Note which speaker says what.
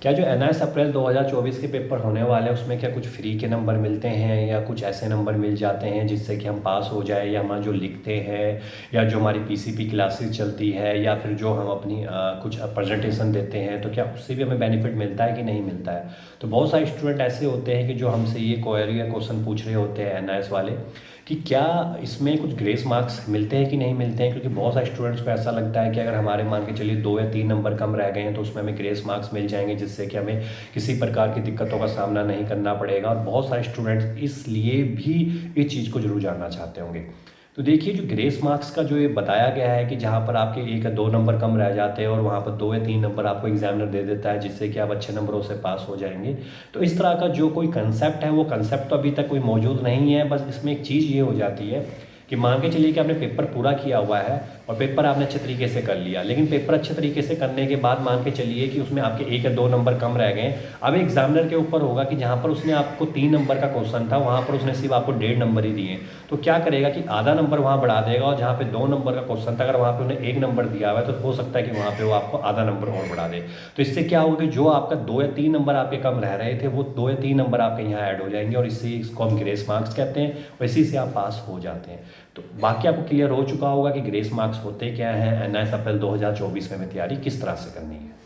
Speaker 1: क्या जो एनआईएस अप्रैल 2024 के पेपर होने वाले हैं उसमें क्या कुछ फ्री के नंबर मिलते हैं या कुछ ऐसे नंबर मिल जाते हैं जिससे कि हम पास हो जाए, या हम जो लिखते हैं या जो हमारी पीसीपी क्लासेस चलती है या फिर जो हम अपनी कुछ प्रेजेंटेशन देते हैं, तो क्या उससे भी हमें बेनिफिट मिलता है कि नहीं मिलता है। तो बहुत सारे स्टूडेंट ऐसे होते हैं कि जो हमसे ये क्वेरी या क्वेश्चन पूछ रहे होते हैं एनआईएस वाले कि क्या इसमें कुछ ग्रेस मार्क्स मिलते हैं कि नहीं मिलते हैं, क्योंकि बहुत सारे स्टूडेंट्स को ऐसा लगता है कि अगर हमारे मान के चलिए 2 या 3 नंबर कम रह गए हैं तो उसमें हमें ग्रेस मार्क्स मिल जाएंगे जिससे कि हमें किसी प्रकार की दिक्कतों का सामना नहीं करना पड़ेगा। और बहुत सारे स्टूडेंट्स इसलिए भी इस चीज़ को जरूर जानना चाहते होंगे। तो देखिए, जो ग्रेस मार्क्स का जो ये बताया गया है कि जहाँ पर आपके 1 या 2 नंबर कम रह जाते हैं और वहाँ पर 2 या 3 नंबर आपको एग्जामिनर दे देता है जिससे कि आप अच्छे नंबरों से पास हो जाएंगे, तो इस तरह का जो कोई कंसेप्ट है वो कंसेप्ट तो अभी तक कोई मौजूद नहीं है। बस इसमें एक चीज़ ये हो जाती है कि मान के चलिए कि आपने पेपर पूरा किया हुआ है और पेपर आपने अच्छे तरीके से कर लिया, लेकिन पेपर अच्छे तरीके से करने के बाद मान के चलिए कि उसमें आपके 1 या 2 नंबर कम रह गए। अब एग्जामिनर के ऊपर होगा कि जहाँ पर उसने आपको 3 नंबर का क्वेश्चन था वहाँ पर उसने सिर्फ आपको 1.5 नंबर ही दिए, तो क्या करेगा कि आधा नंबर वहाँ बढ़ा देगा, और जहाँ पे 2 नंबर का क्वेश्चन था अगर वहाँ पे उन्हें 1 नंबर दिया हुआ है तो हो सकता है कि वहाँ पे वो आपको आधा नंबर और बढ़ा दे। तो इससे क्या होगा कि जो आपका 2 या 3 नंबर आपके कम रह रहे थे वो 2 या 3 नंबर आपके यहाँ ऐड हो जाएंगे, और इससे इसको हम ग्रेस मार्क्स कहते हैं, और इसी से आप पास हो जाते हैं। तो बाकी आपको क्लियर हो चुका होगा कि ग्रेस मार्क्स होते क्या हैं, एनआईएस अप्रैल 2024 में हमें तैयारी किस तरह से करनी है।